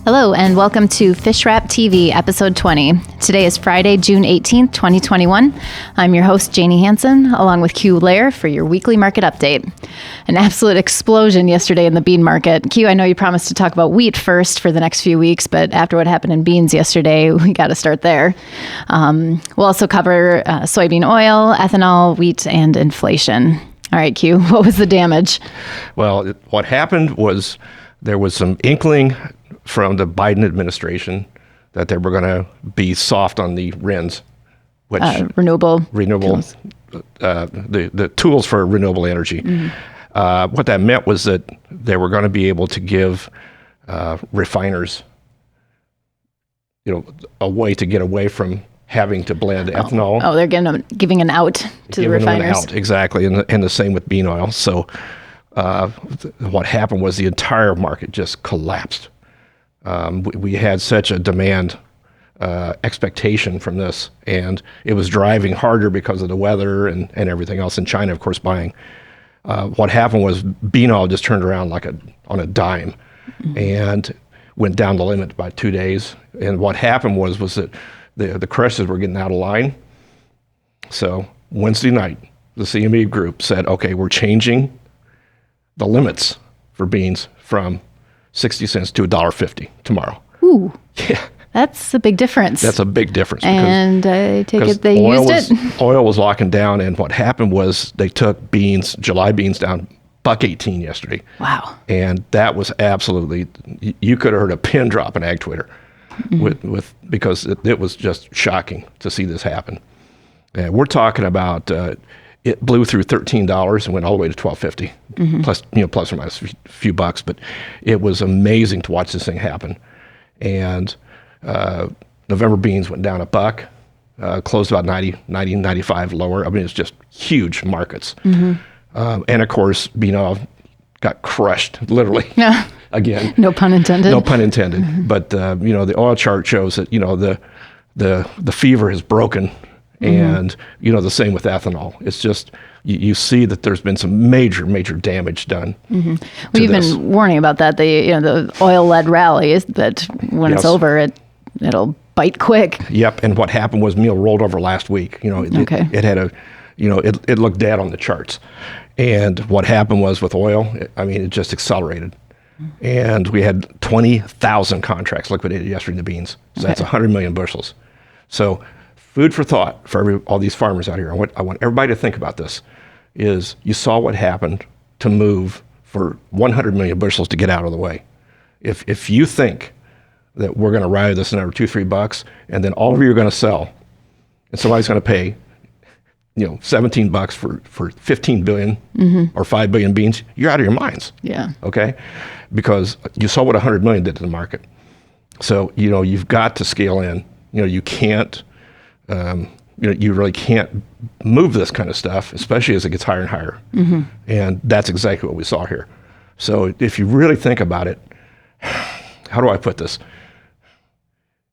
Hello, and welcome to Fish Wrap TV, episode 20. Today is Friday, June 18th, 2021. I'm your host, Janie Hansen, along with Q Lair for your weekly market update. An absolute explosion yesterday in the bean market. Q, I know you promised to talk about wheat first for the next few weeks, but after what happened in beans yesterday, we got to start there. We'll also cover soybean oil, ethanol, wheat, and inflation. All right, Q, what was the damage? Well, what happened was there was some inkling from the Biden administration that they were going to be soft on the RINs, which renewable the tools for renewable energy. Mm-hmm. What that meant was that they were going to be able to give refiners, a way to get away from having to blend ethanol. Oh, they're giving an out to the refiners. Exactly, and the same with bean oil. So what happened was the entire market just collapsed. We had such a demand expectation from this, and it was driving harder because of the weather and everything else. In China, of course, buying. What happened was bean oil just turned around on a dime, mm-hmm. and went down the limit by 2 days. And what happened was that the crushers were getting out of line. So Wednesday night, the CME group said, okay, we're changing the limits for beans from 60 cents to $1.50 tomorrow. Ooh. Yeah. That's a big difference. That's a big difference. And I take it they used it? Oil was locking down, and what happened was they took July beans down $1.18 yesterday. Wow. And that was absolutely, you could have heard a pin drop in ag Twitter, mm-hmm. because it was just shocking to see this happen. And we're talking about, it blew through $13 and went all the way to $12.50, mm-hmm. plus or minus a few bucks. But it was amazing to watch this thing happen. And November beans went down $1, closed about 95 lower. I mean, it's just huge markets. Mm-hmm. And of course, bean oil got crushed, literally. Yeah. Again. No pun intended. No pun intended. Mm-hmm. But the oil chart shows that the fever has broken. And, the same with ethanol. It's just, you see that there's been some major damage done. Mm-hmm. We've been warning about that, the oil-led rally, that when it's over, it'll bite quick. Yep, and what happened was meal rolled over last week. It had it looked dead on the charts. And what happened was with oil, it just accelerated. And we had 20,000 contracts liquidated yesterday in the beans. So that's 100 million bushels. So food for thought for all these farmers out here. I want everybody to think about this, is you saw what happened to move for 100 million bushels to get out of the way. If you think that we're going to ride this another $2-3, and then all of you are going to sell, and somebody's going to pay, $17 for 15 billion mm-hmm. or 5 billion beans, you're out of your minds. Yeah. Okay? Because you saw what 100 million did to the market. So, you've got to scale in. You can't, you really can't move this kind of stuff, especially as it gets higher and higher. Mm-hmm. And that's exactly what we saw here. So if you really think about it, how do I put this?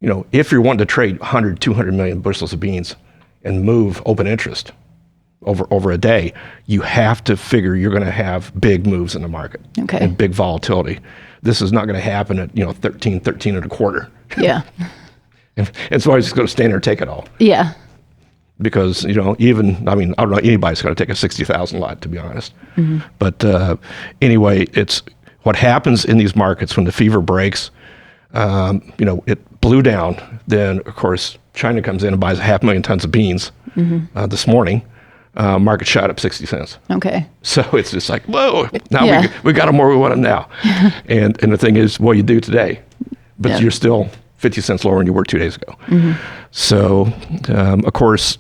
If you're wanting to trade 100, 200 million bushels of beans and move open interest over a day, you have to figure you're going to have big moves in the market. Okay. And big volatility. This is not going to happen at 13 and a quarter. Yeah. And so I was just going to stand there and take it all. Yeah. Because, I don't know anybody's going to take a 60,000 lot, to be honest. Mm-hmm. But anyway, it's what happens in these markets when the fever breaks, it blew down. Then, of course, China comes in and buys 500,000 tons of beans mm-hmm. This morning. Market shot up 60 cents. Okay. So it's just like, whoa, now we got them where we want them now. and the thing is, what you do today, but you're still 50 cents lower than you were 2 days ago. Mm-hmm. So, of course,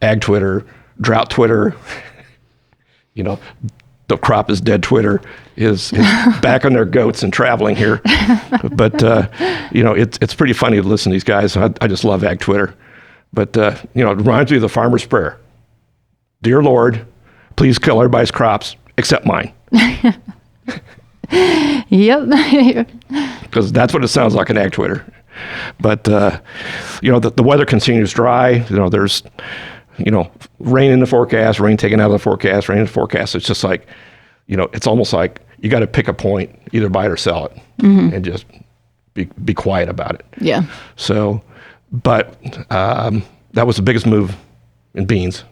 ag Twitter, drought Twitter, the crop is dead Twitter is back on their goats and traveling here. But, it's pretty funny to listen to these guys. I just love ag Twitter. But, it reminds me of the farmer's prayer. Dear Lord, please kill everybody's crops except mine. Yep. Because that's what it sounds like in ag Twitter. But, the weather continues dry. There's, rain in the forecast, rain taken out of the forecast, rain in the forecast. It's just like, it's almost like you got to pick a point, either buy it or sell it, and just be quiet about it. Yeah. So, but that was the biggest move in beans.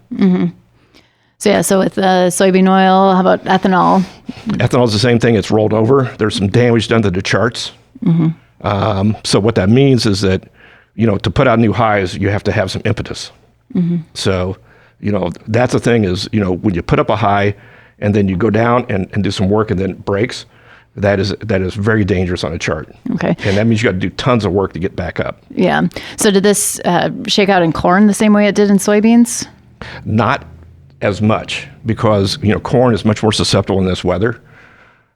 So yeah, so with soybean oil, how about ethanol? Ethanol is the same thing. It's rolled over. There's some damage done to the charts. So what that means is that, to put out new highs, you have to have some impetus. So, that's the thing is, when you put up a high and then you go down and do some work and then it breaks, that is very dangerous on a chart. Okay. And that means you got to do tons of work to get back up. Yeah. So did this shake out in corn the same way it did in soybeans? Not as much because, corn is much more susceptible in this weather.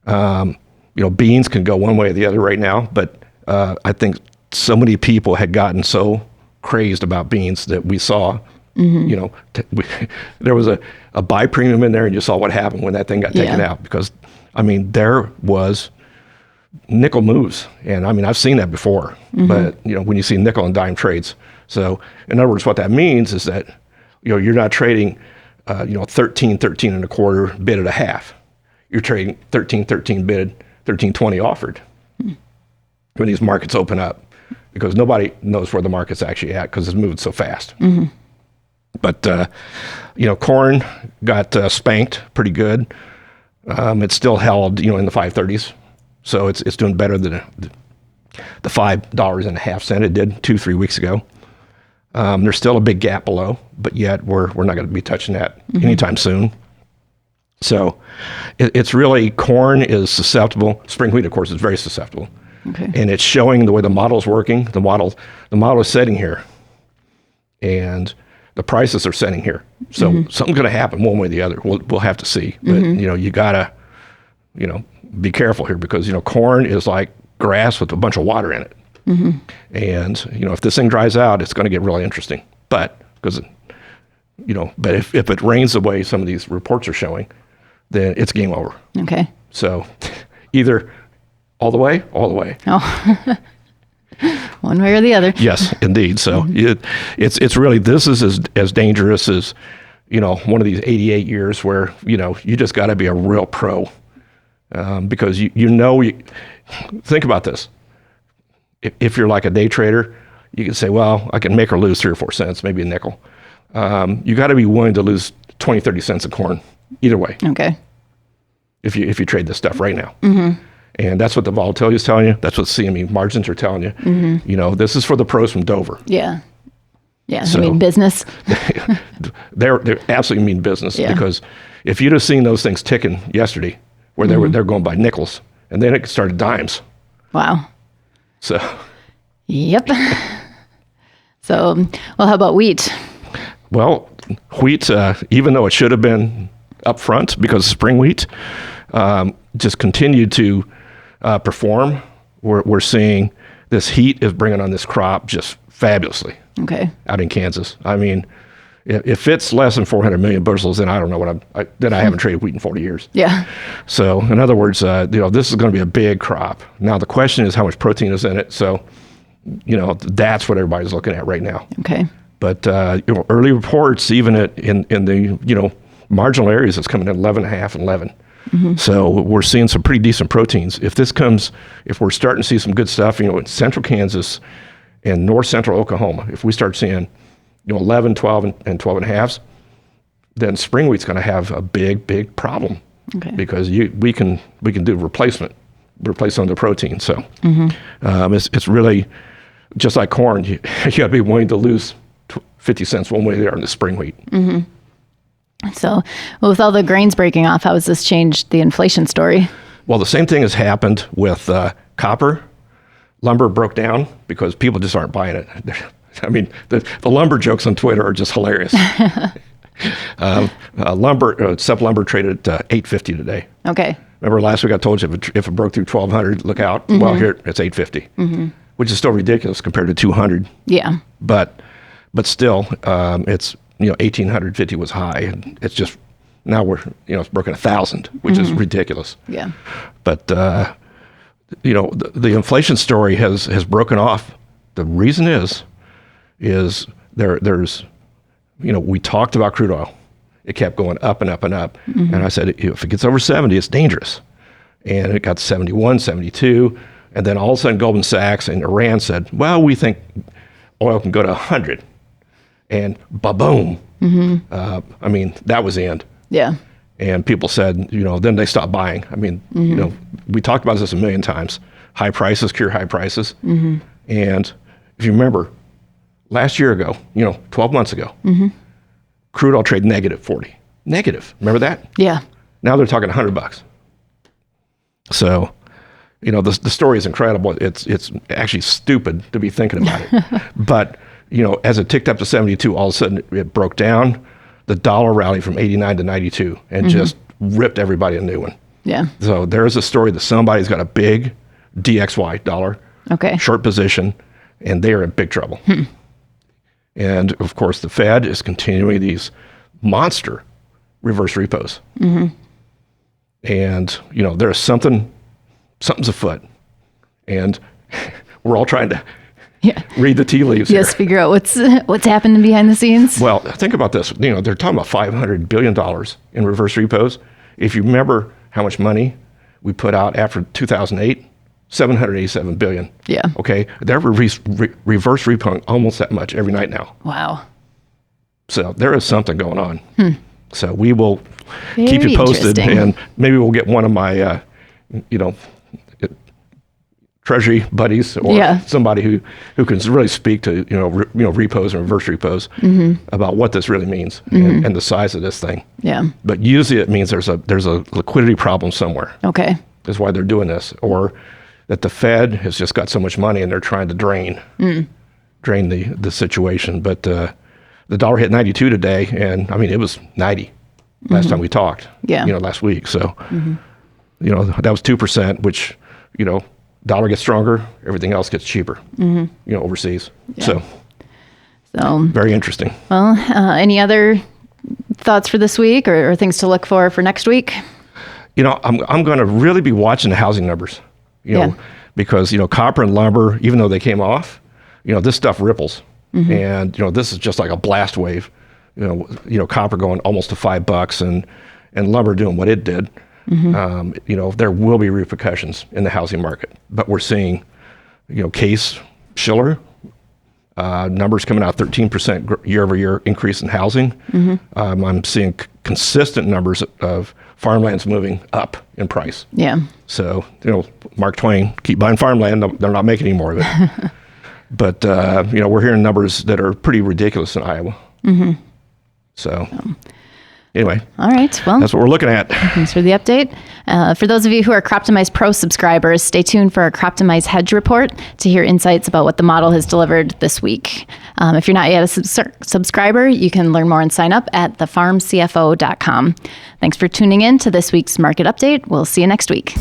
Beans can go one way or the other right now, but I think so many people had gotten so crazed about beans that we saw, there was a buy premium in there, and you saw what happened when that thing got taken out because, there was nickel moves. And I've seen that before, but, when you see nickel and dime trades. So in other words, what that means is that, you're not trading, 13 and a quarter bid at a half. You're trading 13 bid, 13.20 offered when these markets open up because nobody knows where the market's actually at because it's moving so fast. But, corn got spanked pretty good. It's still held, in the 530s. So it's doing better than the $5.50 it did 2-3 weeks ago. There's still a big gap below, but yet we're not going to be touching that anytime soon. So it's really, corn is susceptible. Spring wheat, of course, is very susceptible. Okay. And it's showing the way the model is working. The model is setting here. And the prices are setting here. So something's going to happen one way or the other. We'll have to see. But, you got to, be careful here because, corn is like grass with a bunch of water in it. And, if this thing dries out, it's going to get really interesting. But, because, but if it rains the way some of these reports are showing, then it's game over. Okay. So either all the way. Oh, one way or the other. Yes, indeed. So it's really, this is as dangerous as, one of these 88 years where, you just got to be a real pro because think about this. If you're like a day trader, you can say, well, I can make or lose 3 or 4 cents, maybe a nickel. You got to be willing to lose 20, 30 cents of corn either way. Okay. If you trade this stuff right now. And that's what the volatility is telling you. That's what CME margins are telling you. This is for the pros from Dover. Yeah. Yeah. So, business. They're absolutely mean business because if you'd have seen those things ticking yesterday where they're going by nickels and then it started dimes. Wow. So. Yep. So, well, how about wheat? Well, wheat, even though it should have been up front because spring wheat, just continued to perform. We're seeing this heat is bringing on this crop just fabulously. Okay. Out in Kansas. If it's less than 400 million bushels, then I don't know what I haven't traded wheat in 40 years. Yeah. So in other words, this is going to be a big crop. Now the question is how much protein is in it. So, that's what everybody's looking at right now. Okay. But early reports, even in the marginal areas, it's coming in 11.5 and 11. So we're seeing some pretty decent proteins. If we're starting to see some good stuff, in central Kansas and north central Oklahoma, if we start seeing 11, 12, and 12 and a halves, then spring wheat's going to have a big problem. Okay. Because we can do replace some of the protein. So it's really just like corn. You got to be willing to lose 50 cents one way or the other in the spring wheat. So, with all the grains breaking off, how has this changed the inflation story? Well, the same thing has happened with copper. Lumber broke down because people just aren't buying it. The lumber jokes on Twitter are just hilarious. Sub lumber traded at $8.50 today. Okay. Remember last week I told you if it broke through 1,200, look out. Well, here it's $8.50, which is still ridiculous compared to 200. Yeah. But still, it's 1,850 was high, and it's just now it's broken 1,000, which is ridiculous. Yeah. But the inflation story has broken off. The reason is there's we talked about crude oil. It kept going up and up and up. And I said, if it gets over 70, it's dangerous. And it got to 71, 72. And then all of a sudden, Goldman Sachs and Iran said, well, we think oil can go to 100. And ba-boom. I mean, that was the end. Yeah. And people said, then they stopped buying. I mean, we talked about this a million times. High prices cure high prices. And if you remember, last year ago, 12 months ago, crude oil trade -40. Negative. Remember that? Yeah. Now they're talking $100. So, the story is incredible. It's actually stupid to be thinking about it. But, as it ticked up to 72, all of a sudden it broke down. The dollar rallied from 89 to 92 and just ripped everybody a new one. Yeah. So there's a story that somebody's got a big DXY dollar short position, and they are in big trouble. And of course, the Fed is continuing these monster reverse repos. And there's something's afoot, and we're all trying to read the tea leaves. Yes, figure out what's happening behind the scenes. Well, think about this. They're talking about $500 billion in reverse repos. If you remember how much money we put out after 2008, $787 billion. Yeah. Okay. They're reverse repoing almost that much every night now. Wow. So there is something going on. So we will Very keep you posted, interesting. and maybe we'll get one of my, treasury buddies or somebody who can really speak to repos and reverse repos about what this really means and the size of this thing. Yeah. But usually it means there's a liquidity problem somewhere. Okay. That's why they're doing this, or that the Fed has just got so much money and they're trying to drain the situation. But the dollar hit 92 today, and I mean it was 90 last time we talked. Yeah. Last week. So that was 2%, which dollar gets stronger, everything else gets cheaper. Overseas. So very interesting. Well, any other thoughts for this week or things to look for next week? I'm going to really be watching the housing numbers, because, copper and lumber, even though they came off, this stuff ripples. And, this is just like a blast wave, copper going almost to $5 and lumber doing what it did. There will be repercussions in the housing market, but we're seeing, Case Shiller, numbers coming out 13% year over year increase in housing. I'm seeing consistent numbers of farmlands moving up in price. Yeah. So, Mark Twain, keep buying farmland. They're not making any more of it. But, we're hearing numbers that are pretty ridiculous in Iowa. So anyway. All right. Well, that's what we're looking at. Thanks for the update. For those of you who are Croptimize Pro subscribers, stay tuned for our Croptimize Hedge report to hear insights about what the model has delivered this week. If you're not yet a subscriber, you can learn more and sign up at thefarmcfo.com. Thanks for tuning in to this week's market update. We'll see you next week.